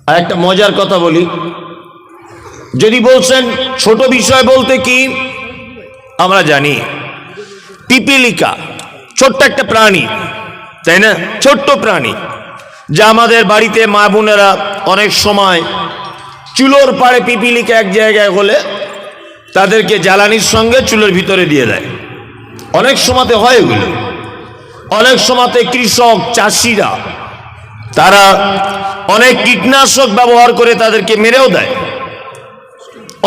আর একটা মজার কথা বলি, যদি বলছেন ছোট বিষয় বলতে কি, আমরা জানি পিপিলিকা ছোট্ট একটা প্রাণী, তাই না? ছোট্ট প্রাণী যা আমাদের বাড়িতে মা বোনেরা অনেক সময় চুলোর পাড়ে পিপিলিকা এক জায়গায় হলে তাদেরকে জ্বালানির সঙ্গে চুলোর ভিতরে দিয়ে দেয়। অনেক সময়তে হয় এগুলো। অনেক সময়তে কৃষক চাষিরা তারা অনেক কীটনাশক ব্যবহার করে তাদেরকে মেরেও দেয়।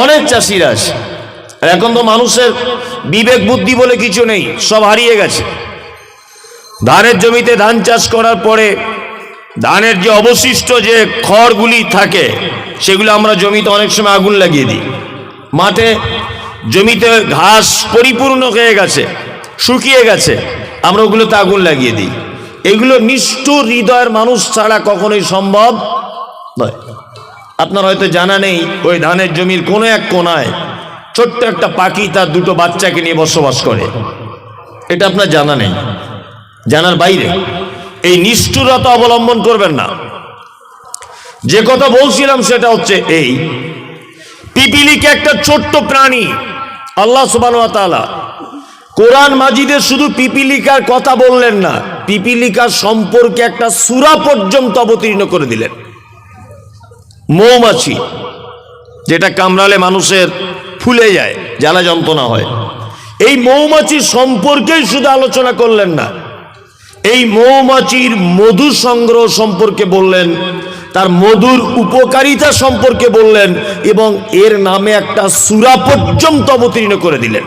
অনেক চাষিরা আছে। আর এখন তো মানুষের বিবেক বুদ্ধি বলে কিছু নেই, সব হারিয়ে গেছে। ধানের জমিতে ধান চাষ করার পরে ধানের যে অবশিষ্ট যে খড়গুলি থাকে সেগুলো আমরা জমিতে অনেক সময় আগুন লাগিয়ে দিই। মাঠে জমিতে ঘাস পরিপূর্ণ হয়ে গেছে, শুকিয়ে গেছে, আমরা ওগুলোতে আগুন লাগিয়ে দিই। এগুলো নিষ্ঠুর হৃদয়ের মানুষ ছাড়া কখনোই সম্ভব নয়। আপনার হয়তো জানা নেই, ওই ধানের জমির কোনো এক কোনায় ছোট্ট একটা পাখি তার দুটো বাচ্চাকে নিয়ে বসবাস করে। এটা আপনার জানা নেই, জানার বাইরে। এই নিষ্ঠুরতা অবলম্বন করবেন না। যে কথা বলছিলাম সেটা হচ্ছে এই, পিপিলিকা একটা ছোট্ট প্রাণী। আল্লাহ সুবহানাহু ওয়া তাআলা কোরআন মাজিদে শুধু পিপিলিকার কথা বললেন না, পিপিলিকার সম্পর্কে একটা সূরা পর্যন্ত অবতীর্ণ করে দিলেন। মৌমাছি, যেটা কামড়ালে মানুষের ফুলে যায়, জ্বালা যন্ত্রণা হয়, এই মৌমাছি সম্পর্কেই শুধু আলোচনা করলেন না, এই মৌমাছির মধু সংগ্রহ সম্পর্কে বললেন, তার মধুর উপকারিতা সম্পর্কে বললেন, এবং এর নামে একটা সূরা পর্যন্ত অবতীর্ণ করে দিলেন।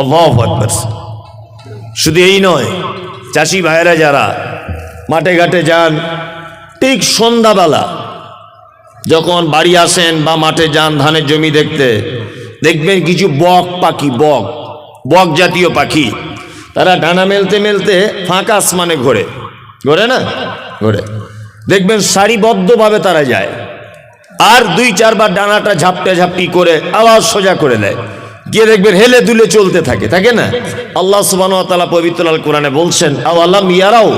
আল্লাহু আকবার। শুধু এই নয়, চাষি ভাইয়েরা যারা মাঠে ঘাটে যান, ঠিক সন্ধ্যাবেলা যখন বাড়ি আসেন বা মাঠে যান ধানের জমি দেখতে, দেখবেন কিছু বক পাখি, বক জাতীয় পাখি, তারা ডানা মেলতে মেলতে ফাঁকা আসমানে ঘোরে, ঘোরে না? ঘোরে। দেখবেন সারিবদ্ধভাবে তারা যায়, আর ২-৪ বার ডানাটা ঝাপটা ঝাপটি করে আবার সোজা করে দেয়, গিয়ে দেখবেন হেলে দুলে চলতে থাকে, থাকে না? আল্লাহ সুবহানাহু ওয়া তাআলা পবিত্র আল কোরআনে বলছেন, আওয়ালাম ইয়ারাও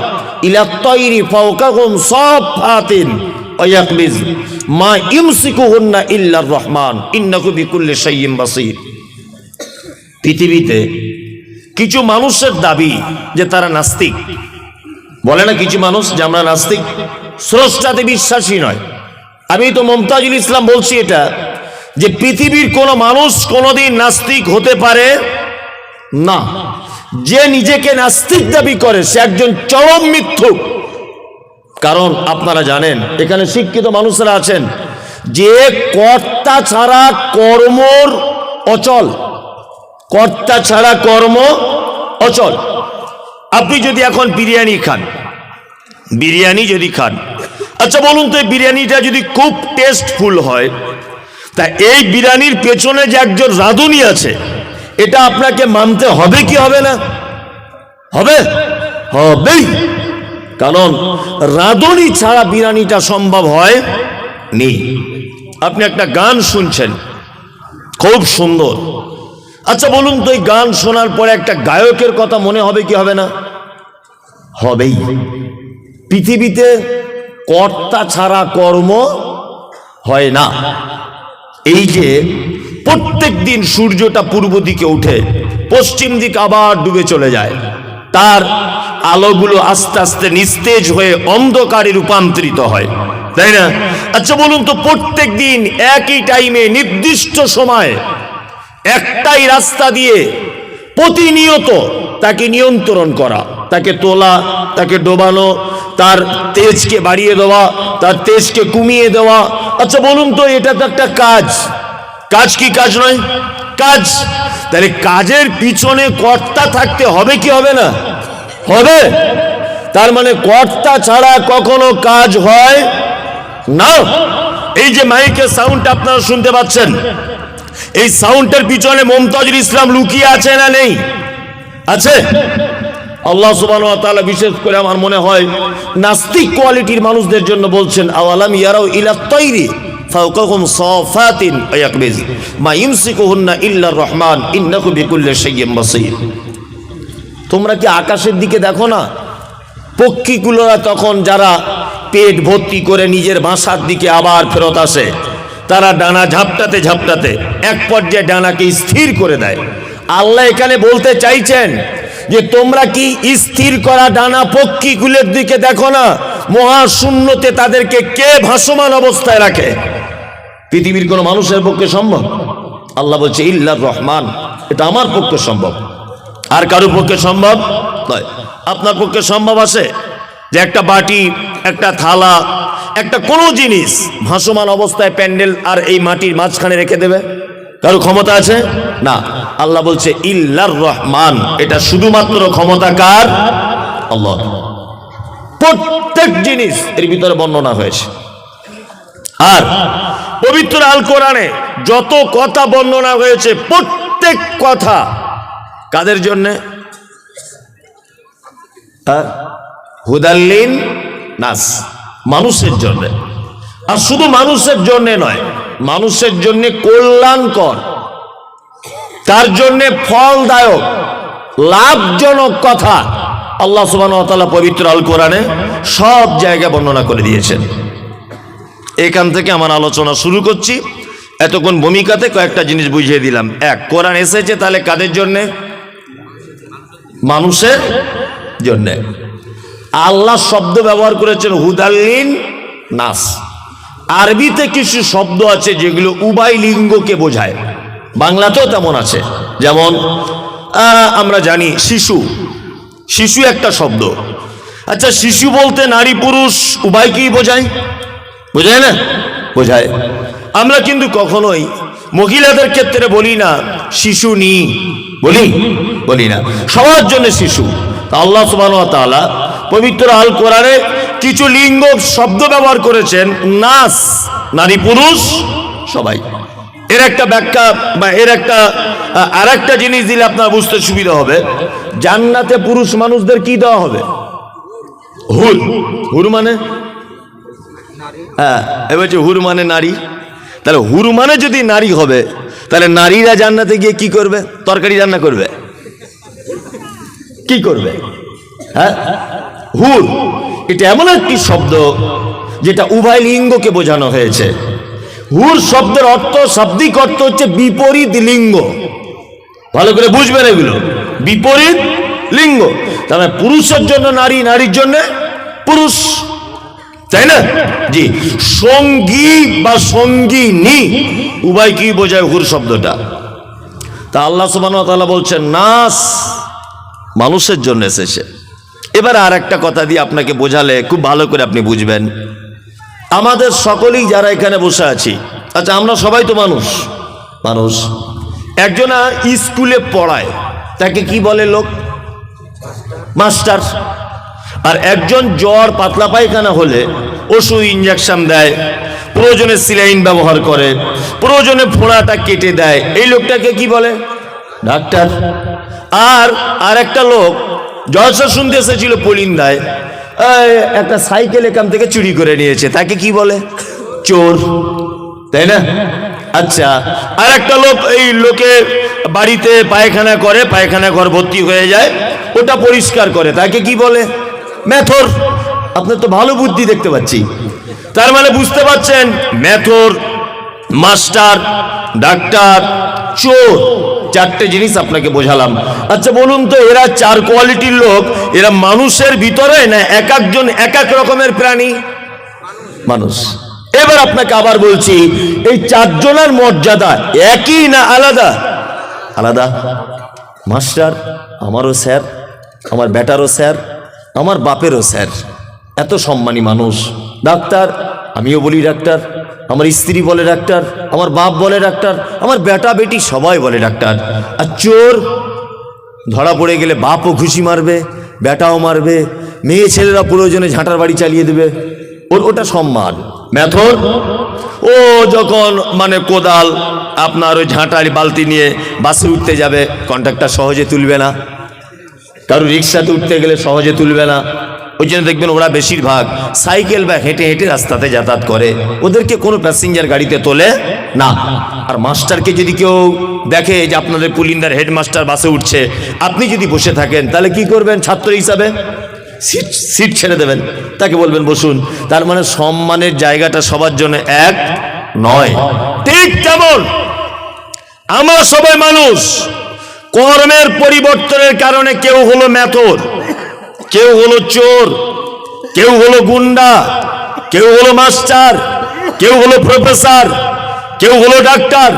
ইলা তাইরি ফাওকাহুম সাফাতিন ওয়া ইয়াকবিজ মা ইমসিকুহুন্না ইল্লার রহমান ইন্নাহু বিকুল্লি শাইইন বাসীর। পৃথিবীতে কিছু মানুষের দাবি যে তারা নাস্তিক, বলে না কিছু মানুষ যে আমরা নাস্তিক, স্রষ্টাতে বিশ্বাসী নয়। আমি তো মুমতাজুল ইসলাম বলছি এটা, যে পৃথিবীর কোনো মানুষ কোনোদিন নাস্তিক হতে পারে না। যে নিজেকে নাস্তিক দাবি করে সে একজন চরম মিথ্যুক। কারণ আপনারা জানেন, এখানে শিক্ষিত মানুষরা আছেন, যে কর্তা ছাড়া কর্মর অচল, কর্তা ছাড়া কর্ম অচল। আপনি যদি এখন বিরিয়ানি খান, বিরিয়ানি যদি খান, আচ্ছা বলুন তো, এই বিরিয়ানিটা যদি খুব টেস্টফুল হয়, তা এই বিরিয়ানির পেছনে যে একজন রাঁধুনি আছে, এটা আপনাকে মানতে হবে কি হবে না? হবে, হবেই। কারণ রাঁধুনি ছাড়া বিরিয়ানিটা সম্ভব হয় নি। আপনি একটা গান শুনছেন, খুব সুন্দর, আচ্ছা বলুন তো, এই গান শোনার পরে একটা গায়কের কথা মনে হবে কি হবে না? হবেই। পৃথিবীতে কর্তা ছাড়া কর্ম হয় না। এই যে প্রত্যেক দিন সূর্যটা পূর্ব দিকে উঠে পশ্চিম দিকে আবার ডুবে চলে যায়, তার আলোগুলো আস্তে আস্তে নিস্তেজ হয়ে অন্ধকারে রূপান্তরিত হয়, তাই না? আচ্ছা বলুন তো, প্রত্যেক দিন একই টাইমে নির্দিষ্ট সময় একটাই রাস্তা দিয়ে প্রতিনিয়ত তাকে নিয়ন্ত্রণ করা, তাকে তোলা, তাকে ডোবানো, তার তেজকে বাড়িয়ে দেওয়া, তার তেজকে কমিয়ে দেওয়া। আচ্ছা বলুন তো, এটা তো একটা কাজ, কাজ কি কাজ নয়? কাজ। তাহলে কাজের পিছনে কর্তা থাকতে হবে কি হবে না? হবে। তার মানে কর্তা ছাড়া কখনো কাজ হয় না। এই যে মাইকের সাউন্ড আপনারা শুনতে পাচ্ছেন, এই সাউন্ডের পিছনে মুমতাজুল ইসলাম লুকিয়ে আছে না নেই? আছে। আল্লাহ সুবহানাহু ওয়া তাআলা বিশেষ করে আমার মনে হয় নাস্তিক কোয়ালিটির মানুষদের জন্য বলছেন, আওয়ালাম ইয়ারাও ইলা তাইরি ফাওকাহুম সাফাতিন ওয়া ইয়াকবিজ মা ইমসিকুহুন্না ইল্লার রহমান ইন্নাহু বিকুল্লি শাইইন বাসীর। তোমরা কি আকাশের দিকে দেখো না? পক্ষীগুলোরা তখন যারা পেট ভর্তি করে নিজের বাসার দিকে আবার ফেরত আসে। তারা ডানা ঝাপটাতে ঝাপটাতে এক পর্যায়ে ডানাকে স্থির করে দেয়। আল্লাহ এখানে বলতে চাইছেন যে তোমরা কি স্থির করা ডানা পক্ষীগুলোর দিকে দেখো না? মহাশূন্যতে তাদেরকে কে ভাসমান অবস্থায় রাখে? পৃথিবীর কোনো মানুষের পক্ষে সম্ভব? আল্লাহ বলছে ইল্লার রহমান, এটা আমার পক্ষে সম্ভব, আর কারোর পক্ষে সম্ভব নয়। আপনার পক্ষে সম্ভব আছে যে একটা বাটি, একটা থালা, একটা কোনো জিনিস ভাসমান অবস্থায় প্যান্ডেল আর এই মাটির মাঝখানে রেখে দেবে? কারো ক্ষমতা আছে? না। আল্লাহ বলছে ইল্লার রহমান, এটা শুধুমাত্র ক্ষমতা কার? আল্লাহ। প্রত্যেক জিনিস এর ভিতরে বর্ণনা হয়েছে। আর পবিত্র আল কোরআনে যত কথা বর্ণনা হয়েছে, প্রত্যেক কথা কাদের জন্যে? হুদাল্লিন নাস, মানুষের জন্য। আর শুধু মানুষের জন্য নয়, মানুষের জন্য কল্যাণকর, তার জন্য ফলদায়ক, লাভজনক কথা আল্লাহ সুবহানাহু ওয়া তাআলা পবিত্র আল কোরআনে সব জায়গায় বর্ণনা করে দিয়েছেন। এখান থেকে আমার আলোচনা শুরু করছি। এতক্ষণ ভূমিকাতে কয়েকটা জিনিস বুঝিয়ে দিলাম। এক, কোরআন এসেছে তাহলে কাদের জন্যে? মানুষের জন্যে। আল্লাহ শব্দ ব্যবহার করেছেন হুদাল্লিন নাস। আরবিতে কিছু শব্দ আছে যেগুলো উভয় লিঙ্গকে বোঝায়, বাংলাতেও তেমন আছে। যেমন আমরা জানি শিশু, শিশু একটা শব্দ। আচ্ছা, শিশু বলতে নারী পুরুষ উভয়কেই বোঝায়? বোঝায় না? বোঝায়। আমরা কিন্তু কখনোই মহিলাদের ক্ষেত্রে বলি না শিশু নি, বলি না, সবার জন্য শিশু। আল্লাহ সুবহানাহু ওয়া তাআলা পবিত্র আল কোরআনে কিছু লিঙ্গ শব্দ ব্যবহার করেছেন, নাস, নারী পুরুষ সবাই। এর একটা ব্যাখ্যা বা এর একটা আর একটা জিনিস দিলে আপনার বুঝতে সুবিধা হবে। জান্নাতে পুরুষ মানুষদের কি দেওয়া হবে? হুর। হুর মানে? হ্যাঁ, এবার হুর মানে নারী। তাহলে হুর মানে যদি নারী হবে, তাহলে নারীরা জান্নাতে গিয়ে কি করবে? তরকারি রান্না করবে? কি করবে? হ্যাঁ, হুর এটা এমন একটি শব্দ যেটা উভয় লিঙ্গকে বোঝানো হয়েছে। হুর শব্দের অর্থ, শাব্দিক অর্থ হচ্ছে বিপরীত লিঙ্গ। ভালো করে বুঝবেন এগুলো, বিপরীত লিঙ্গ। তাহলে পুরুষের জন্য নারী, নারীর জন্য পুরুষ, তাই না? জি। সঙ্গী বা সঙ্গিনী উভয় কি বোঝায় হুর শব্দটা? তা আল্লাহ সুবহানাহু ওয়া তাআলা বলছেন নাস, মানুষের জন্য এসেছে। এবার আর একটা কথা দিয়ে আপনাকে বোঝালে খুব ভালো করে আপনি বুঝবেন। আমাদের সকলেই যারা এখানে বসে আছি, আচ্ছা আমরা সবাই তো মানুষ। একজনা স্কুলে পড়ায়, তাকে কি বলে লোক? মাস্টার। আর একজন জ্বর পাতলা পায়খানা হলে ওষুধ ইঞ্জেকশন দেয়, প্রয়োজনে সিলাইন ব্যবহার করে, প্রয়োজনে ফোঁড়াটা কেটে দেয়, এই লোকটাকে কি বলে? ডাক্তার। আর একটা লোক জলসা শুনতে এসেছিল পলিন্দায়, একটা সাইকেল এখান থেকে চুরি করে নিয়েছে, তাকে কি বলে? চোর, তাই না? আচ্ছা, আর একটা লোক এই লোকের বাড়িতে পায়খানা করে, পায়খানা ঘর ভর্তি হয়ে যায়, ওটা পরিষ্কার করে, তাকে কি বলে? মেথর। আপনার তো ভালো বুদ্ধি দেখতে পাচ্ছি। তার মানে বুঝতে পারছেন, মেথর, মাস্টার, ডাক্তার, চোর, চারটে জিনিস আপনাকে বোঝালাম। আচ্ছা বলুন তো, এরা চার কোয়ালিটির লোক, এরা মানুষের ভিতরে না এক একজন এক এক রকমের প্রাণী? মানুষ। এবার আপনাকে আবার বলছি, এই চারজনের মর্যাদা একই না আলাদা? আলাদা। মাস্টার আমারও স্যার, আমার বেটারও স্যার, আমার বাপেরও স্যার, এত সম্মানী মানুষ। ডাক্তার আমিও বলি ডাক্তার, আমার স্ত্রী বলে ডাক্তার, আমার বাপ বলে ডাক্তার, আমার বেটা বেটি সবাই বলে ডাক্তার। আর চোর ধরা পড়ে গেলে বাপও ঘুষি মারবে, বেটাও মারবে, মেয়ে ছেলেরা প্রয়োজনে ঝাঁটার বাড়ি চালিয়ে দেবে, ওটা সম্মান। মেথর ও যখন মানে কোদাল আপনার ওই ঝাঁটারি বালতি নিয়ে বাসে উঠতে যাবে, কন্ট্রাক্টর সহজে তুলবে না, কারো রিক্সাতে উঠতে গেলে সহজে তুলবে না। ওই জন্য দেখবেন ওরা বেশিরভাগ সাইকেল বা হেঁটে হেঁটে রাস্তাতে যাতায়াত করে, ওদেরকে কোনো প্যাসেঞ্জার গাড়িতে তোলে না। আর মাস্টারকে যদি কেউ দেখে যে আপনাদের পুলিন্দার হেডমাস্টার বাসে উঠছে, আপনি যদি বসে থাকেন, তাহলে কি করবেন ছাত্র হিসাবে? সিট ছেড়ে দেবেন, তাকে বলবেন বসুন। তার মানে সম্মানের জায়গাটা সবার জন্য এক নয়। ঠিক তেমন আমরা সবাই মানুষ, কর্মের পরিবর্তনের কারণে কেউ হলো মেথর, কেউ হলো চোর, কেউ হলো গুন্ডা, কেউ হলো মাস্টার, কেউ হলো প্রফেসর, কেউ হলো ডাক্তার।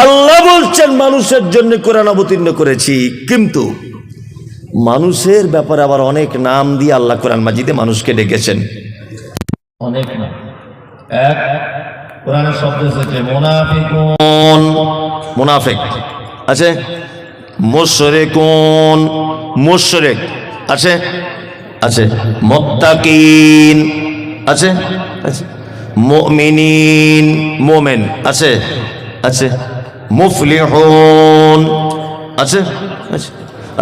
আল্লাহ বলছেন মানুষের জন্য কোরআন অবতীর্ণ করেছি, কিন্তু মানুষের ব্যাপারে আবার অনেক নাম দিয়ে আল্লাহ কোরআন মাজিদে মানুষকে ডেকেছেন। অনেক নাম, এক কোরআনের শব্দ এসেছে মুনাফিকুন, মুনাফিক আছে, মুশরিকুন, মুশরিক আছে, আছে, মুত্তাকিন আছে, আছে, মুমিনিন, মুমিন আছে, আছে, মুফলিহুন আছে, আছে।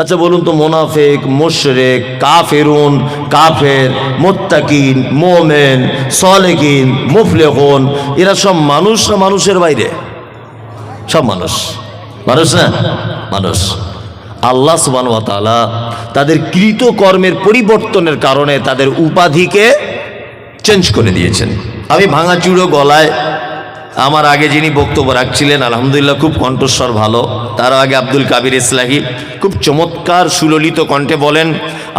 আচ্ছা বলুন তো, মুনাফিক, মুশরিক, কাফিরুন, কাফের, মুত্তাকিন, মুমিন, সালেকিন, মুফলিহুন, এরা সব মানুষ না মানুষের বাইরে? সব মানুষ, মানুষ না মানুষ। আল্লাহ সুবহানাহু ওয়া তাআলা তাদের কৃত কর্মের পরিবর্তনের কারণে তাদের উপাধিকে চেঞ্জ করে দিয়েছেন। আমি ভাঙাচুরো গলায়, আমার আগে যিনি বক্তব্য রাখছিলেন আলহামদুলিল্লাহ খুব কণ্ঠস্বর ভালো, তার আগে আব্দুল কাবির ইসলাহি খুব চমৎকার সুললিত কণ্ঠে বলেন।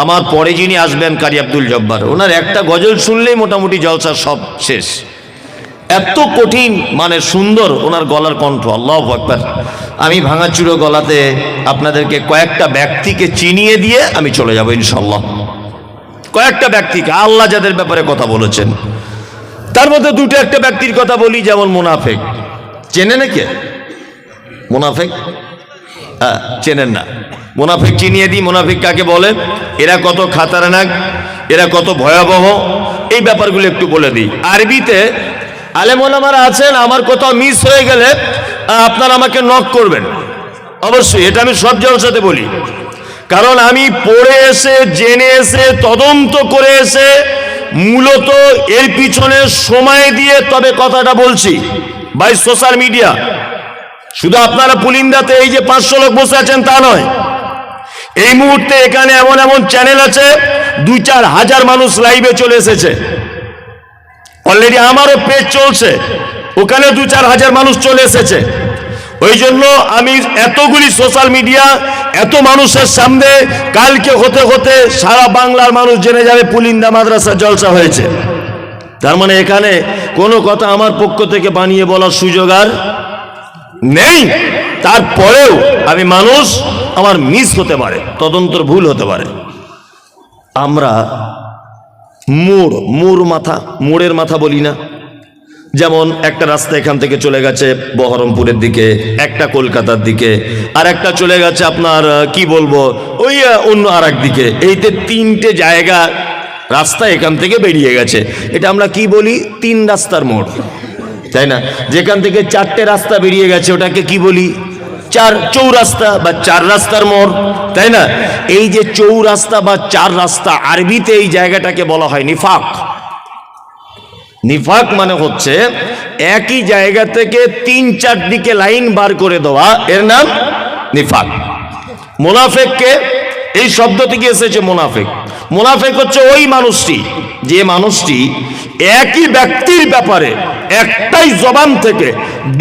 আমার পরে যিনি আসবেন কারি আব্দুল জব্বার, ওনার একটা গজল শুনলেই মোটামুটি জলসা সব শেষ। এত কঠিন মানে সুন্দর ওনার গলার কণ্ঠ, আল্লাহু আকবার। আমি ভাঙাচুরো গলাতে আপনাদেরকে কয়েকটা ব্যক্তিকে চিনিয়ে দিয়ে আমি চলে যাব ইনশাআল্লাহ। কয়েকটা ব্যক্তিকে আল্লাহ যাদের ব্যাপারে কথা বলেছেন, তার মধ্যে দুটো একটা ব্যক্তির কথা বলি, যেমন মুনাফিক। চেনে নাকি মুনাফিক? হ্যাঁ, চেনেন না? মুনাফিক চিনিয়ে দিই। মুনাফিক কাকে বলে, এরা কত খাতারনাক, এরা কত ভয়াবহ, এই ব্যাপারগুলো একটু বলে দিই। আরবিতে আলেম ওলামারা আছেন, আমার কোথাও মিস হয়ে গেলে আপনারা আমাকে নক করবেন অবশ্যই, এটা আমি সব জলসাতে বলি। কারণ আমি পড়ে এসে, জেনে এসে, তদন্ত করে এসে মূলত এর পিছনে সময় দিয়ে তবে কথাটা বলছি। বাই সোশ্যাল মিডিয়া শুধু আপনারা পুলিন্দাতে এই যে 500 লোক বসে আছেন তা নয়, এই মুহূর্তে এখানে এমন এমন চ্যানেল আছে 2-4 হাজার মানুষ লাইভে চলে এসেছে। অলরেডি আমারও পেজ চলছে, ওখানে 2-4 হাজার মানুষ চলে এসেছে। ওই জন্য আমি এতগুলি সোশ্যাল মিডিয়া, এত মানুষের সামনে কালকে হতে হতে সারা বাংলার মানুষ জেনে যাবে পুলিন্দা মাদ্রাসা জলসা হয়েছে। তার মানে এখানে কোনো কথা আমার পক্ষ থেকে বানিয়ে বলার সুযোগ আর নেই। তারপরেও আমি মানুষ, আমার মিস হতে পারে, তদন্তর ভুল হতে পারে। আমরা মোড়ের মাথা বলি না? যেমন একটা রাস্তা এখান থেকে চলে গেছে বহরমপুরের দিকে, একটা কলকাতার দিকে, আর একটা চলে গেছে আপনার কি বলবো ওই অন্য আর এক দিকে। এইতে 3টে জায়গা রাস্তা এখান থেকে বেরিয়ে গেছে। এটা আমরা কি বলি? 3 রাস্তার মোড়, তাই না? যেখান থেকে 4টে রাস্তা বেরিয়ে গেছে ওটাকে কি বলি? 4 চৌরাস্তা বা 4 রাস্তার মোড়, তাই না? এই যে চৌরাস্তা বা 4 রাস্তা, আরবিতে এই জায়গাটাকে বলা হয় নিফাক। নিফাক মানে হচ্ছে একই জায়গা থেকে 3-4 দিকে লাইন বার করে দেওয়া, এর নাম নিফাক। মুনাফিককে এই শব্দ থেকে এসেছে মুনাফিক। মুনাফিক হচ্ছে ওই মানুষটি, যে মানুষটি একই ব্যক্তির ব্যাপারে একটাই জবান থেকে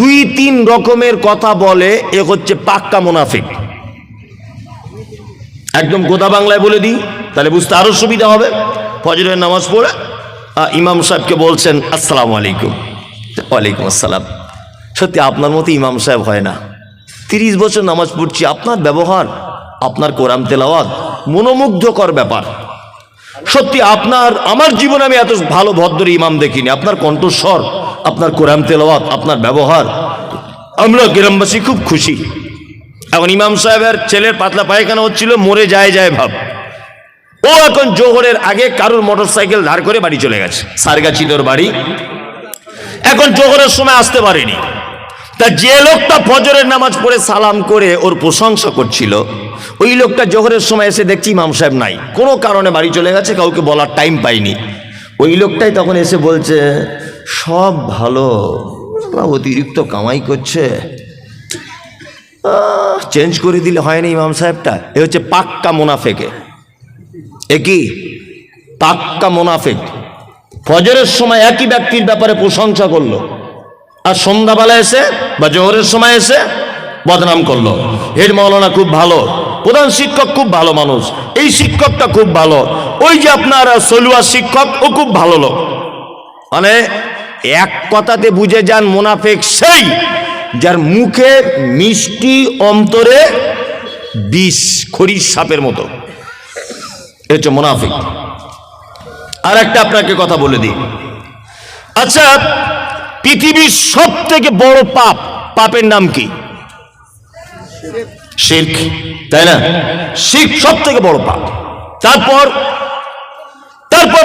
2-3 রকমের কথা বলে, এ হচ্ছে পাক্কা মুনাফিক। একদম গোদা বাংলায় বলে দিই, তাহলে বুঝতে আরো সুবিধা হবে। ফজরের নামাজ পড়ে ইমাম সাহেবকে বলছেন আসসালামু আলাইকুম, ওয়ালাইকুম আসসালাম। সত্যি আপনার মতো ইমাম সাহেব হয় না। 30 বছর নামাজ পড়ছি, আপনার ব্যবহার, আপনার কোরআন তেলাওয়াত মনোমুগ্ধকর ব্যাপার। সত্যি আমার জীবনে আমি এত ভালো ভদ্র ইমাম দেখিনি। আপনার কণ্ঠস্বর, আপনার কোরআন তেলাওয়াত, আপনার ব্যবহার, আমরা গ্রামবাসী খুব খুশি। এখন ইমাম সাহেবের ছেলের পাতলা পায়খানা হচ্ছিল, মরে যায় ভাব। ও এখন জোহরের আগে কারোর মোটরসাইকেল ধার করে বাড়ি চলে গেছে, সারগাছিদর বাড়ি। এখন জোহরের সময় আসতে পারেনি। তা যে লোকটা ফজরের নামাজ পড়ে সালাম করে ওর প্রশংসা করছিল, ওই লোকটা জোহরের সময় এসে দেখছি ইমাম সাহেব নাই, কোনো কারণে বাড়ি চলে গেছে, কাউকে বলার টাইম পাইনি। ওই লোকটাই তখন এসে বলছে সব ভালো, অতিরিক্ত কামাই করছে, চেঞ্জ করে দিলে হয় না ইমাম সাহেবটা। এ হচ্ছে পাক্কা মুনাফেকে। একই পাক্কা মুনাফিক। ফজরের সময় একই ব্যক্তির ব্যাপারে প্রশংসা করলো, আর সন্ধ্যাবেলা এসে বা জোহরের সময় এসে বদনাম করলো। হেড মাওলানা খুব ভালো, প্রধান শিক্ষক খুব ভালো মানুষ, এই শিক্ষকটা খুব ভালো, ওই যে আপনার সলুয়া শিক্ষক ও খুব ভালো লোক। মানে এক কথাতে বুঝে যান মুনাফিক সেই যার মুখে মিষ্টি, অন্তরে বিষ, খড়ির সাপের মতো। এ হচ্ছে মুনাফিক। আর একটা আপনাকে কথা বলে দিই, আচ্ছা পৃথিবীর সব থেকে বড় পাপের নাম কি? শিরক, তাই না? শিরক সব থেকে বড় পাপ। তারপর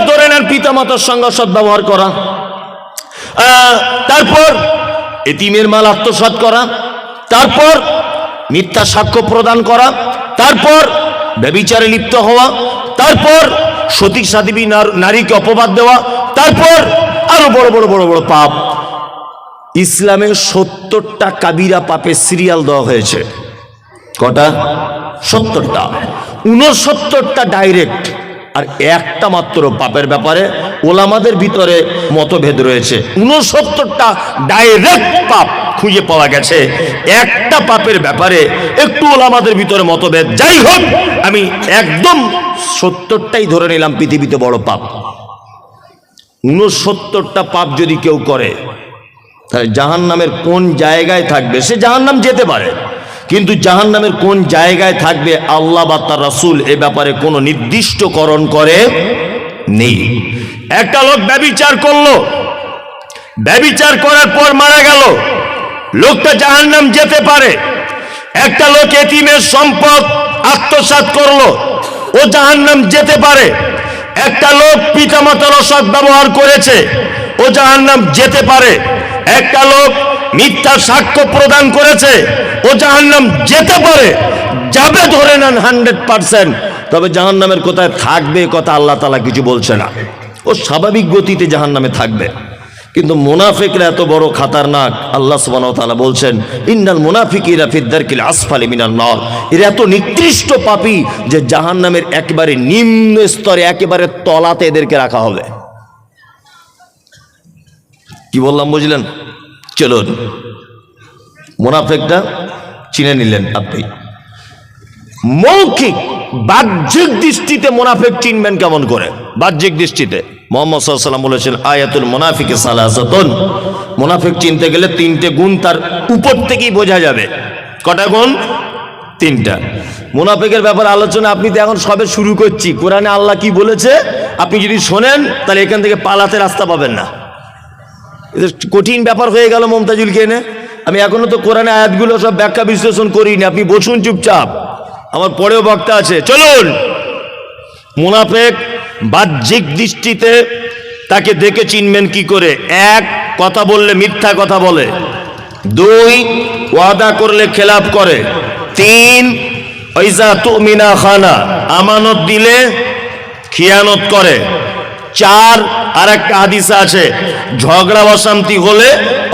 ধরে নেন পিতামাতার সঙ্গে সদ্ব্যবহার করা, তারপর এতিমের মাল আত্মসাৎ করা, তারপর মিথ্যা সাক্ষ্য প্রদান করা, তারপর ব্যভিচারে লিপ্ত হওয়া, তারপর সতী সাধ্বী নারীকে অপবাদ দেওয়া, তারপর আরো বড় বড় বড় বড় পাপ। ইসলামে 70টা কাবিরা পাপের সিরিয়াল দেওয়া হয়েছে। কটা? 70টা। 69টা ডাইরেক্ট, আর একটা মাত্র পাপের ব্যাপারে ওলামাদের ভিতরে মতভেদ রয়েছে। 69টা ডাইরেক্ট পাপ খুঁজে পাওয়া গেছে, একটা পাপের ব্যাপারে একটু ওলামাদের ভিতরে মতভেদ। যাই হোক, আমি একদম 70টাই ধরে নিলাম পৃথিবীতে বড় পাপ। 69টা পাপ যদি কেউ করে, তাহলে জাহান্নামের কোন জায়গায় থাকবে? সে জাহান্নাম যেতে পারে, কিন্তু জাহান্নামের কোন জায়গায় থাকবে আল্লাহ বা তার রাসূল এ ব্যাপারে কোনো নির্দিষ্টকরণ করে নেই। একটা লোক ব্যভিচার করলো, ব্যভিচার করার পর মারা গেল, লোকটা জাহান্নাম যেতে পারে। একটা লোক এতিমের সম্পদ আত্মসাৎ করলো, ও জাহান্নাম যেতে পারে। একটা লোক পিতামাতার অসৎ ব্যবহার করেছে, ও জাহান্নাম যেতে পারে। একটা লোক মিথ্যা সাক্ষ্য প্রদান করেছে, ও জাহান্নাম যেতে পারে, যাবে ধরে নেন 100%। তবে জাহান্নামের কোথায় থাকবে কথা আল্লাহ তাআলা কিছু বলছে না, ও স্বাভাবিক গতিতে জাহান্নামে থাকবে। কিন্তু মুনাফিকরা এত বড় খাতারনাক, আল্লাহ সুবহানাহু ওয়া তাআলা বলছেন ইন্নাল মুনাফিকিনা ফিদ দারকিল আসফালি মিনান নার। এরা এত নিকৃষ্ট পাপী যে জাহান্নামের একেবারে নিম্ন স্তরে, একেবারে তলাতে এদেরকে রাখা হবে। কি বললাম বুঝলেন? চলুন, মুনাফিকটা চিনে নিলেন আপনি। মৌখিক বাহ্যিক দৃষ্টিতে মুনাফিক চিনবেন কেমন করে? বাহ্যিক দৃষ্টিতে মুহাম্মদ সাল্লাল্লাহু আলাইহি ওয়াসাল্লাম বলেছেন আয়াতুল মুনাফিকি সালাসাতুন। মুনাফিক চিনতে গেলে 3টে গুণ তার উপর থেকেই বোঝা যাবে। কটা গুণ? 3টা। মুনাফিকের ব্যাপারে আলোচনা আপনি তো এখন সবে শুরু করছি। কোরআনে আল্লাহ কি বলেছে আপনি যদি শোনেন, তাহলে এখান থেকে পালাতে রাস্তা পাবেন না। কঠিন ব্যাপার হয়ে গেল মমতাজুলকে এনে। আমি এখনো তো কোরআনে আয়াতগুলো সব ব্যাখ্যা বিশ্লেষণ করিনি, আপনি বসুন চুপচাপ, আমার পরেও বক্তা আছে। চলুন, মুনাফিক বাহ্যিক দৃষ্টিতে তাকে দেখে চিনবেন কি করে? 1, কথা বললে মিথ্যা কথা বলে। 2, ওয়াদা করলে খেলাপ করে। 3, ওয়াইজা তুমিনা খানা, আমানত দিলে খিয়ানত করে। 4, আর একটা হাদিস আছে, ঝগড়া অশান্তি হলে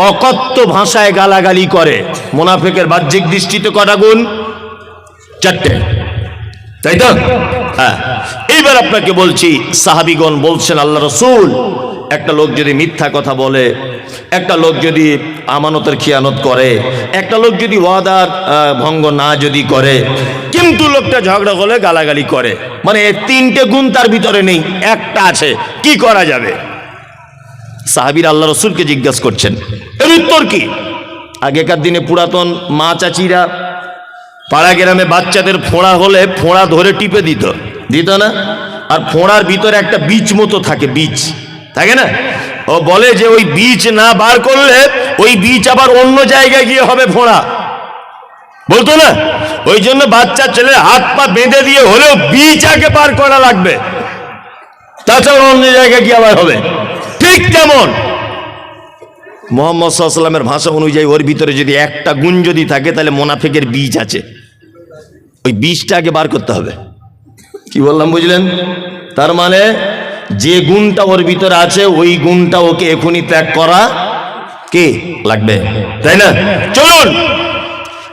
অকথ্য ভাষায় গালাগালি করে। মুনাফিকের বাহ্যিক দৃষ্টিতে কটা গুণ? 4টে, তাই তো? হ্যাঁ। এইবার আপনাকে বলছি, সাহাবীগণ বলছেন আল্লাহ রাসূল, একটা লোক যদি মিথ্যা কথা বলে, একটা লোক যদি আমানতের খিয়ানত করে, একটা লোক যদি ওয়াদার ভঙ্গ না যদি করে, কিন্তু লোকটা ঝগড়া হলে গালাগালি করে, মানে 3টে গুণ তার ভিতরে নেই, একটা আছে, কি করা যাবে? সাহাবীরা আল্লাহ রাসূলকে জিজ্ঞাসা করছেন, এর উত্তর কি? আগেকার দিনে পুরাতন মা চাচিরা পাড়া গ্রামে বাচ্চাদের ফোঁড়া হলে ফোঁড়া ধরে টিপে দিত না? আর ফোঁড়ার ভিতরে একটা বীজ মতো থাকে, বীজ থাকে না? ও বলে যে ওই বীজ না বার করলে ওই বীজ আবার অন্য জায়গায় গিয়ে হবে ফোঁড়া, বলতো না? ওই জন্য বাচ্চা ছেলে হাত পা বেঁধে দিয়ে হলেও বীজ আগে বার করা লাগবে, তাছাড়া অন্য জায়গায় গিয়ে আবার হবে। ঠিক তেমন মুহাম্মদ সাল্লাল্লাহু আলাইহি ওয়াসাল্লামের ভাষা অনুযায়ী ওর ভিতরে যদি একটা গুণ যদি থাকে, তাহলে মুনাফিকের বীজ আছে, ওই বীজটা আগে বার করতে হবে। কি বললাম বুঝলেন? তার মানে যে গুণটা ওর ভিতরে আছে ওই গুণটা ওকে এখনই ত্যাগ করা কে লাগবে, তাই না? চলুন,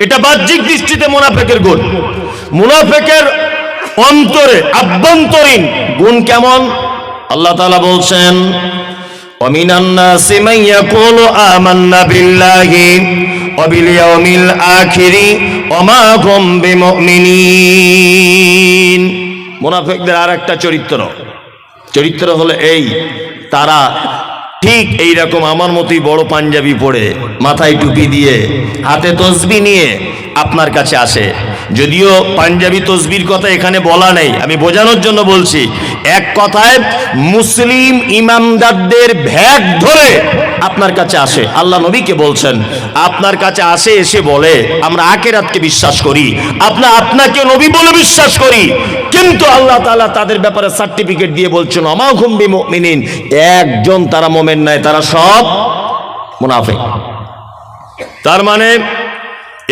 এটা বাহ্যিক দৃষ্টিতে মুনাফিকের গুণ। মুনাফিকের অন্তরে আভ্যন্তরীণ গুণ কেমন? আল্লাহ তাআলা বলছেন, وَمِنَ النَّاسِ مَن يَقُولُ آمَنَّا بِاللَّهِ وَبِالْيَوْمِ الْآخِرِ وَمَا هُمْ بِمُؤْمِنِينَ। মুনাফিকদের আরেকটা চরিত্র হলো এই, তারা ঠিক এইরকম আমার মতোই বড় পাঞ্জাবি পরে, মাথায় টুপি দিয়ে, হাতে তসবিহ নিয়ে আপনার কাছে আসে। যদিও পাঞ্জাবি তসবির কথা এখানে বলা নেই, আমি বোঝানোর জন্য বলছি। এক কথায় মুসলিম ইমামদারদের ভ্যাগ ধরে আপনার কাছে আসে। আল্লাহ নবীকে বলছেন, আপনার কাছে আসে, এসে বলে আমরা আখিরাতকে বিশ্বাস করি, আপনাকে নবী বলে বিশ্বাস করি, কিন্তু আল্লাহ তাআলা তাদের ব্যাপারে সার্টিফিকেট দিয়ে বলছেন ওমা হুম বিমুমিনিন, একজন তারা মুমিন নয়, তারা সব মুনাফিক। তার মানে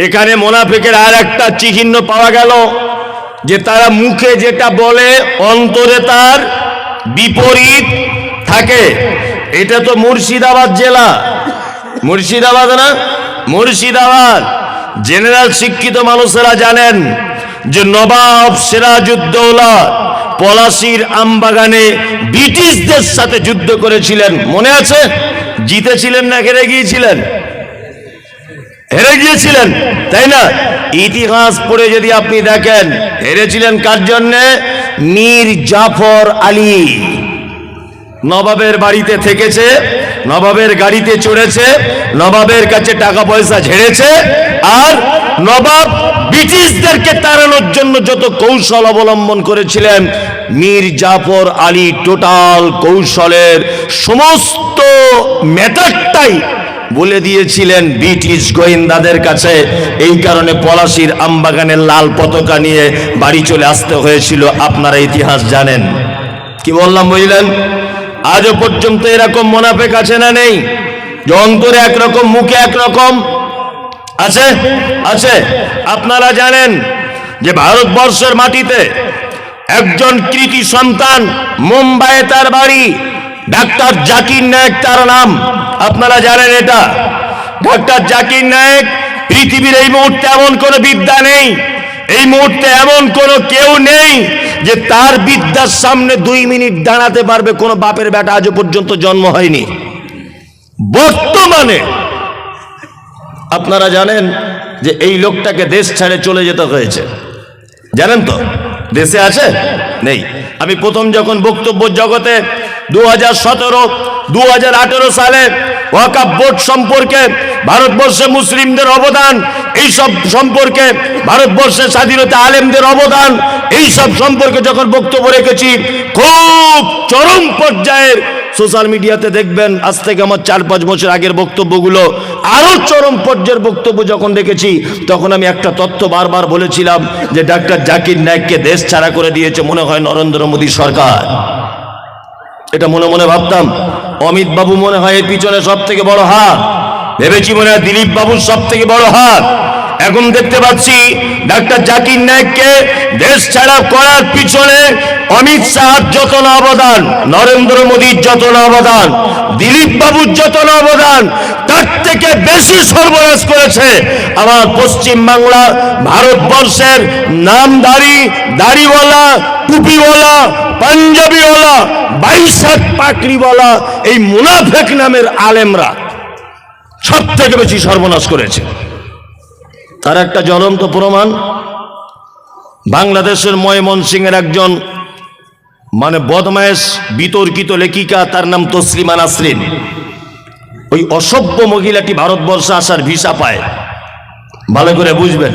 এখানে মুনাফিকের আর একটা চিহ্ন পাওয়া গেল, যে তারা মুখে যেটা বলে অন্তরে তার বিপরীত থাকে। এটা তো মুর্শিদাবাদ জেলা, মুর্শিদাবাদ না, মুর্শিদাবাদ জেনারেল শিক্ষিত মানুষেরা জানেন যে নবাব সিরাজউদ্দৌলা পলাশীর আমবাগানে ব্রিটিশদের সাথে যুদ্ধ করেছিলেন, মনে আছে? জিতেছিলেন না হেরে গিয়েছিলেন? হেরে গিয়েছিলেন, তাই না? ইতিহাস পড়ে যদি আপনি দেখেন, হেরেছিলেন কার জন্যে? মীর জাফর আলী। নবাবের বাড়িতে থেকেছে, নবাবের গাড়িতে চড়েছে, নবাবের কাছে টাকা পয়সা ঝেড়েছে, আর নবাব ব্রিটিশদেরকে তাড়ানোর জন্য যত কৌশল অবলম্বন করেছিলেন, মীর জাফর আলী টোটাল কৌশলের সমস্ত ম্যাটারটাই বলে দিয়েছিলেন ব্রিটিশ গোয়েন্দাদের কাছে। এই কারণে পলাশীর আমবাগানের লাল পতাকা নিয়ে বাড়ি চলে আসতে হয়েছিল। আপনারা ইতিহাস জানেন। কি বললাম বুঝলেন? আজও পর্যন্ত এরকম মুনাফিক আছে না নেই? যে অন্তরে একরকম, মুখে একরকম আছে? আছে। আপনারা জানেন যে ভারতবর্ষের মাটিতে একজন কৃতি সন্তান, মুম্বাইয়ে তার বাড়ি, ডাক্তার জাকির নায়েক তার নাম। আপনারা জানেন এটা? ডাক্তার জাকির নায়েক, পৃথিবীর এই মুহূর্তে এমন কোনো বিদ্যা নেই, এই মুহূর্তে এমন কোনো কেউ নেই যে তার বিদ্যার সামনে 2 মিনিট দাঁড়াতে পারবে। কোনো বাপের বেটা আজও পর্যন্ত জন্ম হয়নি। বর্তমানে আপনারা জানেন যে এই লোকটাকে দেশ ছেড়ে চলে যেতে হয়েছে, জানেন তো? দেশে আছে? নেই। আমি প্রথম যখন বক্তব্য জগতে 2017-2018 সালে ওয়াকফ বোর্ড সম্পর্কে, ভারতবর্ষে মুসলিমদের অবদান, এই সব সম্পর্কে, ভারতবর্ষের স্বাধীনতা আলেমদের অবদান, এই সব সম্পর্কে যখন বক্তব্য রেখেছি, খুব চরম পর্যায়ের, সোশ্যাল মিডিয়াতে দেখবেন আজ থেকে আমার 4-5 বছর আগের বক্তব্যগুলো, আরো চরম পর্যায়ের বক্তব্য যখন দেখেছি, তখন আমি একটা তথ্য বারবার বলেছিলাম যে ডাক্তার জাকির নায়েককে দেশ ছাড়া করে দিয়েছে মনে হয় নরেন্দ্র মোদী সরকার। এটা মনে মনে ভাবতাম। অমিত বাবু মনে হয় এর পিছনে সব থেকে বড় হাত, ভেবেছি মনে হয় দিলীপ বাবুর সব থেকে বড় হাত। এখন দেখতে পাচ্ছি ডাক্তার জাকির নায়েককে দেশ ছাড়া করার পিছনে অমিত শাহর যত না অবদান, নরেন্দ্র মোদীর যত না অবদান, দিলীপ বাবুর যত না অবদান, তার থেকে বেশি সর্বনাশ করেছে আমার পশ্চিম বাংলা, ভারতবর্ষের নামধারী, দাড়িওয়ালা, টুপিওয়ালা, পাঞ্জাবিওয়ালা, বাইশাখ পাকড়িওয়ালা এই মুনাফিক নামের আলেমরা সব থেকে বেশি সর্বনাশ করেছে। তার একটা জ্বলন্ত প্রমাণ, বাংলাদেশের ময়মনসিংহের একজন বদমায়েশ বিতর্কিত লেখিকা, তার নাম তসলিমা নাসরিন। ওই অসভ্য মহিলাটি ভারতবর্ষে আসার ভিসা পায়, ভালো করে বুঝবেন।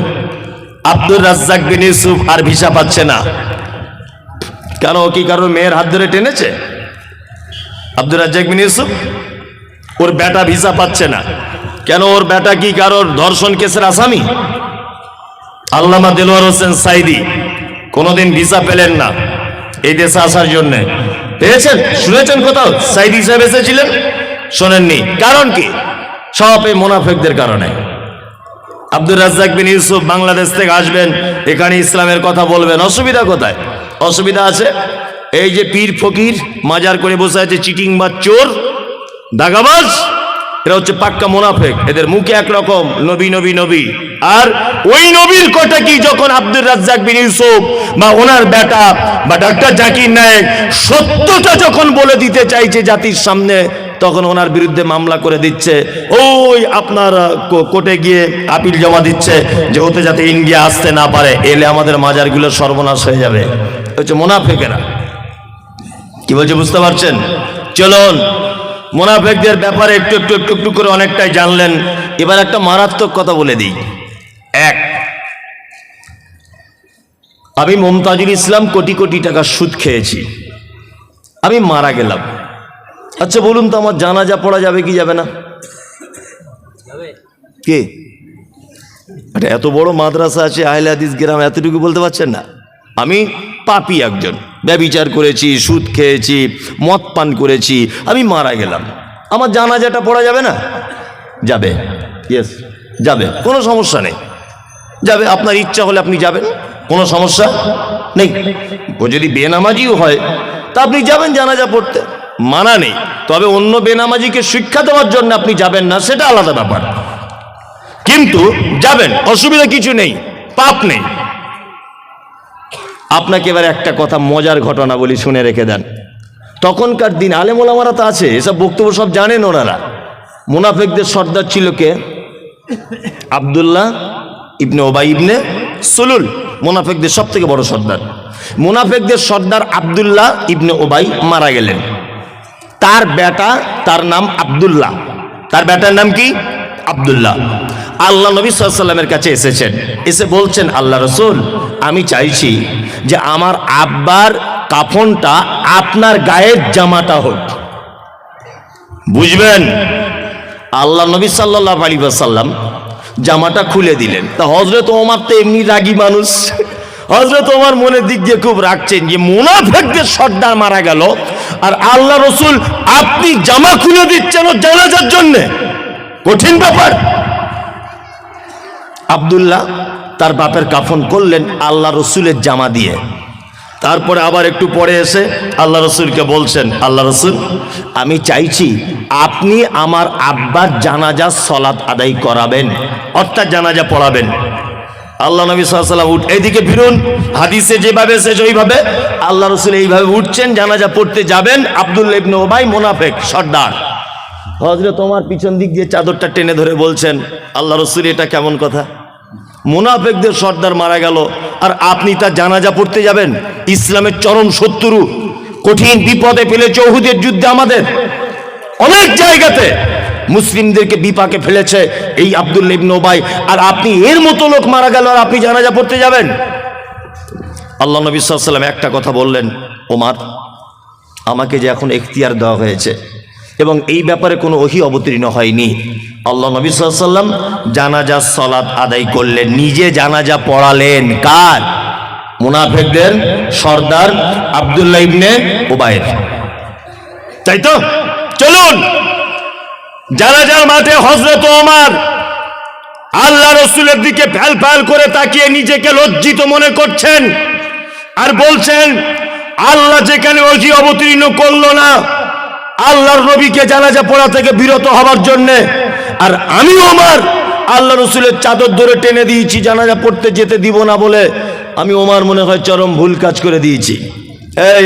আব্দুর রাজ্জাক বিন ইউসুফ আর ভিসা পাচ্ছে না। কেন? কি কারণ? মেয়ের হাত ধরে টেনেছে আব্দুর রাজ্জাক বিন ইউসুফ। ওর বেটা ভিসা পাচ্ছে না কেন? ওর বেটা কি কারোর ধর্ষণ কেসের আসামি? আল্লামা দেলোয়ার হোসেন সাইদি কোনোদিন ভিসা পেলেন না এই দেশে আসার জন্য। পেয়েছেন? শুনেছেন কোথাও সাইদি সাহেব এসেছিলেন? শোনেননি। কারণ কি? সব এই মুনাফিকদের কারণে। আব্দুর রাজ্জাক বিন ইউসুফ বাংলাদেশ থেকে আসবেন, এখানে ইসলামের কথা বলবেন, অসুবিধা কোথায়? অসুবিধা আছে এই যে পীর ফকির মাজার করে বসে আছে, চিটিং বা চোর, দাগাবাজ, এরা হচ্ছে পাক্কা মুনাফিক। এদের মুখে একরকম নবী নবী নবী, আর ওই নবীর কথা কি যখন আব্দুর রাজ্জাক বিন ইউসুফ বা ওনার বেটা বা ডাক্তার জাকির নায়েক সত্যটা যখন বলে দিতে চাইছে জাতির সামনে, তখন ওনার বিরুদ্ধে মামলা করে দিচ্ছে, ওই আপনার কোর্টে গিয়ে আপিল জমা দিচ্ছে যে ওতে যাতে ইন্ডিয়া আসতে না পারে, এলে আমাদের মাজারগুলো সর্বনাশ হয়ে যাবে। হচ্ছে মুনাফিকেরা। কি বলছে বুঝতে পারছেন? চলুন মুনাফিকদের ব্যাপারে একটু একটু একটু একটু করে অনেকটাই জানলেন। এবার একটা মারাত্মক কথা বলে দিই। এক, আমি মমতাজুল ইসলাম কোটি কোটি টাকা সুদ খেয়েছি, আমি মারা গেলাম। আচ্ছা বলুন তো, আমার জানাজা পড়া যাবে কি যাবে না? কে এত বড় মাদ্রাসা আছে আহলে হাদিস গ্রাম, এতটুকু বলতে পারছেন না? আমি পাপী একজন, ব্যভিচার করেছি, সুদ খেয়েছি, মদ পান করেছি, আমি মারা গেলাম, আমার জানাজাটা পড়া যাবে না? যাবে, ইয়েস যাবে, কোনো সমস্যা নেই, যাবে। আপনার ইচ্ছা হলে আপনি যাবেন, কোনো সমস্যা নেই। ও যদি বেনামাজিও হয় তা আপনি যাবেন জানাজা পড়তে, মানা নেই। তবে অন্য বেনামাজিকে শিক্ষা দেওয়ার জন্য আপনি যাবেন না, সেটা আলাদা ব্যাপার, কিন্তু যাবেন, অসুবিধা কিছু নেই, পাপ নেই। আপনাকে এবার একটা কথা, মজার ঘটনা বলি, শুনে রেখে দেন। তখনকার দিন আলেম ওলামারা তো আছে, এসব বক্তব্য সব জানেন ওনারা। মুনাফিকদের সর্দার ছিল কে? আব্দুল্লাহ ইবনে ওবাই ইবনে সুলুল, মুনাফিকদের সব থেকে বড় সর্দার। মুনাফিকদের সর্দার আব্দুল্লাহ ইবনে ওবাই মারা গেলেন। তার বেটা, তার নাম আব্দুল্লাহ, তার বেটার নাম কি? আব্দুল্লাহ। আল্লাহ নবী সাল্লাল্লাহু আলাইহি ওয়াসাল্লামের কাছে এসেছেন, এসে বলছেন, আল্লাহ রাসূল, আমি চাইছি যে আমার আব্বার কাফনটা আপনার গায়ের জামাটা হোক। বুঝবেন? আল্লাহ নবী সাল্লাল্লাহু আলাইহি ওয়াসাল্লাম জামাটা খুলে দিলেন। তা হযরত ওমর তো এমনি রাগী মানুষ, হযরত ওমর মনের দিক দিয়ে খুব রাখছেন যে মুনাফিকদের সর্দার মারা গেল, আর আল্লাহ রাসূল আপনি জামা খুলে দিচ্ছেন ও জানাজার জন্য, কঠিন ব্যাপার। আব্দুল্লাহ তার বাপের কাফন করলেন আল্লাহ রসুলের জামা দিয়ে। তারপরে আবার একটু পরে এসে আল্লাহ রসুলকে বলছেন, আল্লাহ রসুল, আমি চাইছি আপনি আমার আব্বার জানাজার সলাত আদায় করাবেন, অর্থাৎ জানাজা পড়াবেন। আল্লাহ নবী সাল্লাল্লাহু আলাইহি ওয়াসাল্লাম এইদিকে ফিরুন, হাদিসে যেভাবে এসেছে ওইভাবে আল্লাহ রসুল এইভাবে উঠছেন, জানাজা পড়তে যাবেন। আব্দুল্লাহ ইবনে ওবাই মুনাফিক সর্দার, হযরত ওমর পিছন দিক দিয়ে চাদরটা টেনে ধরে বলছেন, আল্লাহ রসুল এটা কেমন কথা? মুনাফিকদের সর্দার মারা গেল আর আপনি তার জানাজা পড়তে যাবেন? ইসলামের চরম শত্রু, কঠিন বিপদে ফেলেছে উহুদের যুদ্ধে, আমাদের অনেক জায়গাতে মুসলিমদেরকে বিপাকে ফেলেছে এই আব্দুল্লাহ ইবনে ওবাই, আর আপনি এর মতো লোক মারা গেল আর আপনি জানাজা পড়তে যাবেন? আল্লাহ নবী সাল্লাল্লাহু আলাইহি ওয়াসাল্লাম একটা কথা বললেন, ওমর, আমাকে যে এখন এখতিয়ার দেওয়া হয়েছে এবং এই ব্যাপারে কোনো ওহী অবতীর্ণ হয়নি, আল্লাহ নবী সাল্লাল্লাহু আলাইহি ওয়াসাল্লাম জানাজার সালাত আদায় করলেন, নিজে জানাজা পড়ালেন। কার? মুনাফিকদের সর্দার আব্দুল্লাহ ইবনে ওবাইর, তাই তো? চলুন জানাজার মাঠে হযরত ওমর আল্লাহ রসুলের দিকে ফ্যাল ফ্যাল করে তাকিয়ে নিজেকে লজ্জিত মনে করছেন আর বলছেন, আল্লাহ যেখানে ওহী অবতীর্ণ করলো না আল্লাহর নবীকে জানাজা পড়া থেকে বিরত হবার জন্য, আর আমি ওমর আল্লাহ রসুলের চাদর ধরে টেনে দিয়েছি জানাজা পড়তে যেতে দিব না বলে, আমি ওমর মনে হয় চরম ভুল কাজ করে দিয়েছি।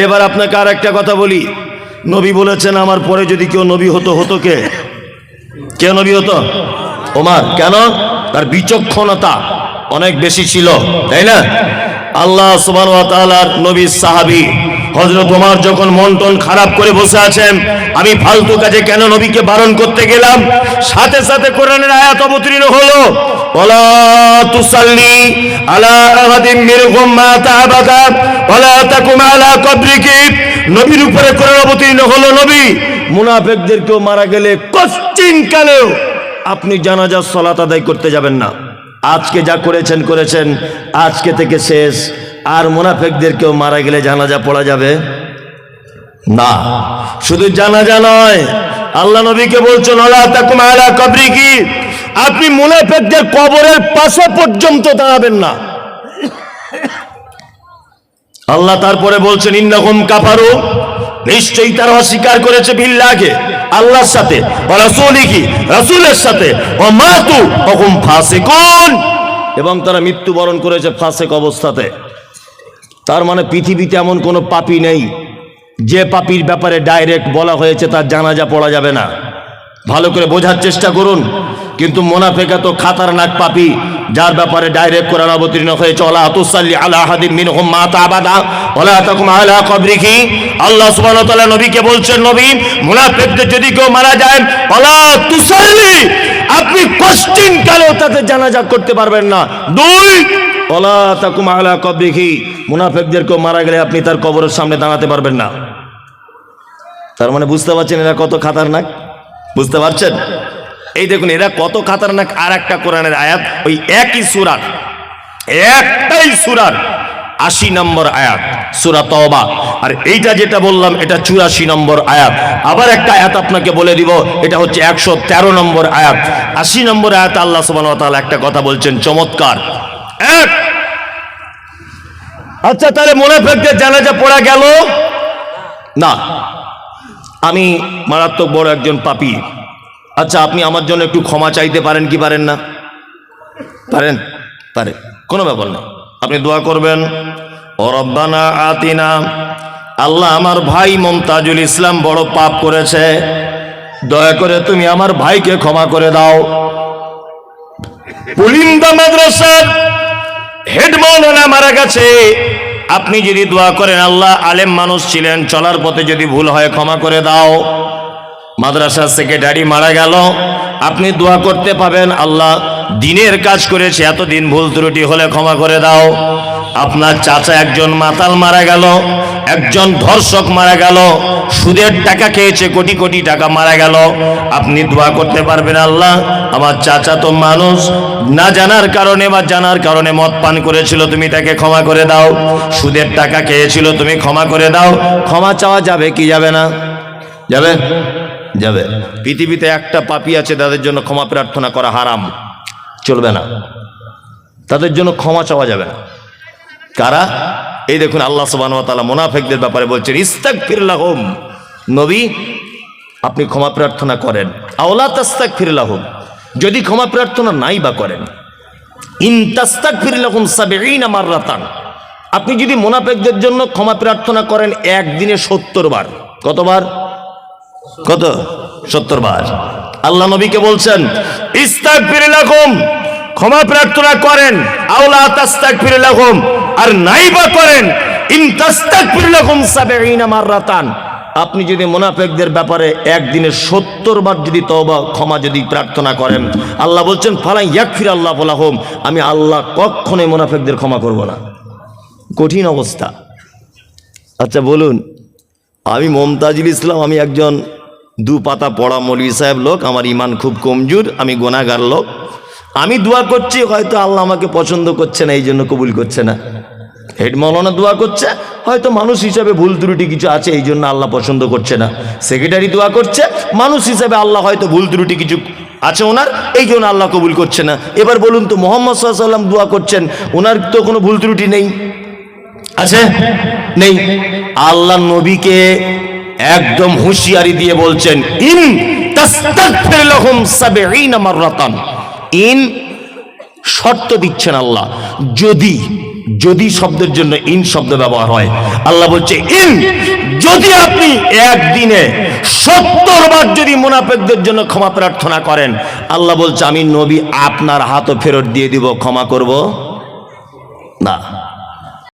এবার আপনাকে আর একটা কথা বলি, নবী বলেছেন আমার পরে যদি কেউ নবী হতো, হতো কে? কে নবী হতো? ওমর। কেন? তার বিচক্ষণতা অনেক বেশি ছিল, তাই না? আল্লাহ সুবহানাহু ওয়া তাআলার নবীর সাহাবী হযরত ওমর যখন মন টন খারাপ করে বসে আছেন, আমি ফালতু কাজে কেন নবীকে বারণ করতে গেলাম, সাথে সাথে কোরআনের আয়াত অবতীর্ণ হলো, ওয়ালা তুসাল্লি আলা আহাদিন মিনহুম মাতা আবাদা ওয়ালা তাকুম আলা কবরিহি, নবীর উপরে কোরআন অবতীর্ণ হলো, নবী মুনাফিকদেরকেও মারা গেলে কশ্চিন কালেও আপনি জানাজার সালাত আদায় করতে যাবেন না। আজকে যা করেছেন করেছেন, আজকে থেকে শেষ। আর মুনাফিকদেরকেও মারা গেলে জানাজা পড়া যাবে না। শুধু জানাজা নয়, আল্লাহ নবীকে বলছেন ওয়ালা তাকুম আলা কবরিহি, আপনি মুনাফিকদের কবরের পাশে পর্যন্ত দাঁড়াবেন না। আল্লাহ তারপরে বলছেন ইন্নাহুম কাফারু, নিশ্চয়ই তারা অস্বীকার করেছে বিল্লাহকে, আল্লাহর সাথে, ওয়া রাসূলিহি, রাসূলের সাথে, ওয়া মাতু ওয়া হুম ফাসিকুন, এবং তারা মৃত্যুবরণ করেছে ফাসিক অবস্থাতে। তার মানে পৃথিবীতে এমন কোনো পাপী নেই যে পাপীর ব্যাপারে ডাইরেক্ট বলা হয়েছে তার জানাজা পড়া যাবে না। ভালো করে বোঝার চেষ্টা করুন। কিন্তু মুনাফিক তো খাতারনাক পাপী, যার ব্যাপারে ডাইরেক্ট কোরআন অবতীর্ণ হয়েছে, ওয়ালা তুসাল্লি আলা আহাদিন মিনহুম মাতা আবাদা ওয়ালা তাকুম আলা কবরিহি। আল্লাহ সুবহানাহু ওয়া তাআলা নবীকে বলছেন, নবী, মুনাফিকদের যদি কেউ মারা যায়, ওয়ালা তুসাল্লি, আপনি কোশ্চিন কালেও তাতে জানাজা করতে পারবেন না। দুই, ওয়ালা তাকুম আলা কবরিহি, মুনাফিকদের কেউ মারা গেলে আপনি তার কবরের সামনে দাঁড়াতে পারবেন না। তার মানে বুঝতে পারছেন এরা কত খাতারনাক? বুঝতে পারছেন? এই দেখুন এরা কত খাতারনাক। আর একটা কোরআনের আয়াত, ওই একই সূরার, একটাই সূরার ৮০ নম্বর আয়াত, সূরা তওবা। আর এইটা যেটা বললাম এটা ৮৪ নম্বর আয়াত। আবার একটা আয়াত আপনাকে বলে দিব, এটা হচ্ছে ১১৩ নম্বর আয়াত। ৮০ নম্বর আয়াত আল্লাহ সুবহানাহু ওয়া তাআলা একটা কথা বলছেন চমৎকার। এক, আচ্ছা তাহলে মুনাফিকদের জানাজা পড়া গেল না, আমি মারাত্মক বড় একজন পাপী, আচ্ছা আপনি আমার জন্য একটু ক্ষমা চাইতে পারেন কি পারেন না? পারেন? পারে, কোনো ব্যাপার না। আপনি দোয়া করবেন, ও রব্বানা আতিনা, আল্লাহ আমার ভাই মুমতাজুল ইসলাম বড় পাপ করেছে, দয়া করে তুমি আমার ভাইকে ক্ষমা করে দাও। পুলিন্দা মাদ্রাসার হেড মাওলানা মারা গেছে, আপনি যদি দোয়া করেন, আল্লাহ আলেম মানুষ ছিলেন, চলার পথে যদি ভুল হয় ক্ষমা করে দাও। মাদ্রাসার সেক্রেটারি মারা গেল, আপনি দোয়া করতে পাবেন, আল্লাহ দিনের কাজ করেছে, এতদিন ভুল ত্রুটি হলে ক্ষমা করে দাও। আপনার চাচা একজন মাতাল মারা গেল, একজন ধর্ষক মারা গেল, সুদের টাকা খেয়েছে, কোটি কোটি টাকা মারা গেল, আপনি দোয়া করতে পারবেন, আল্লাহ আমার চাচা তো মানুষ, না জানার কারণে বা জানার কারণে মদ পান করেছিল, তুমি তাকে ক্ষমা করে দাও। সুদের টাকা খেয়েছিল, তুমি ক্ষমা করে দাও। ক্ষমা চাওয়া যাবে কি যাবে না? যাবে, যাবে। পৃথিবীতে একটা পাপী আছে তাদের জন্য ক্ষমা প্রার্থনা করা হারাম, চলবে না, তাদের জন্য ক্ষমা চাওয়া যাবে না। কারা? এই দেখুন আল্লাহ সুবহানাহু ওয়া তাআলা মুনাফিকদের ব্যাপারে বলছেন, ইস্তাগফির লাহুম, নবী আপনি ক্ষমা প্রার্থনা করেন। আওলা তাস্তাগফির লাহুম, যদি ক্ষমা প্রার্থনা নাই বা করেন, ইন তাস্তাগফির লাহুম ৭০ মাররাতান, আপনি যদি মুনাফিকদের জন্য ক্ষমা প্রার্থনা করেন একদিনে ৭০ বার, কতবার? কত? ৭০ বার। আল্লাহ নবীকে বলছেন ইস্তাগফির লাহুম, ক্ষমা প্রার্থনা করেন, আওলা তাস্তাগফির লাহুম, আর নাইবা করেন ইন তাস্তাগফির লাহুম ৭০ মাররাতান, আপনি যদি মুনাফিকদের ব্যাপারে একদিনে ৭০ বার যদি তওবা ক্ষমা যদি প্রার্থনা করেন, আল্লাহ বলছেন ফালা ইয়াগফির আল্লাহু লাহুম, আমি আল্লাহ কখনোই মুনাফিকদের ক্ষমা করব না। কঠিন অবস্থা। আচ্ছা বলুন, আমি মুমতাজুল ইসলাম, আমি একজন ২ পাতা পড়া মৌলভী সাহেব লোক, আমার ইমান খুব কমজোর, আমি গুনাহগার লোক, আমি দোয়া করছি, হয়তো আল্লাহ আমাকে পছন্দ করছে না, এই জন্য কবুল করছে না। হেড মাওলানা দোয়া করছে, হয়তো মানুষ হিসাবে ভুল ত্রুটি কিছু আছে, এই জন্য আল্লাহ পছন্দ করছে না। সেক্রেটারি দোয়া করছে, মানুষ হিসাবে আল্লাহ হয়তো ভুল ত্রুটি কিছু আছে ওনার, এই জন্য আল্লাহ কবুল করছে না। এবার বলুন তো, মুহাম্মদ সাল্লাল্লাহু আলাইহি ওয়াসাল্লাম দোয়া করছেন, ওনার তো কোনো ভুল ত্রুটি নেই, আছে? নেই। আল্লাহ নবীকে একদম হুঁশিয়ারি দিয়ে বলছেন, ইন তাস্তাগফির লাহুম ৭০ মাররাতান, ইন শর্ত দিচ্ছেন আল্লাহ, যদি, যদি শব্দের জন্য ইন শব্দ ব্যবহার হয়, আল্লাহ বলছে ইন, যদি আপনি একদিনে ৭০ বার যদি মুনাফিকদের জন্য ক্ষমা প্রার্থনা করেন, আল্লাহ বলছে আমি নবী আপনার হাতও ফেরত দিয়ে দিব, ক্ষমা করব না।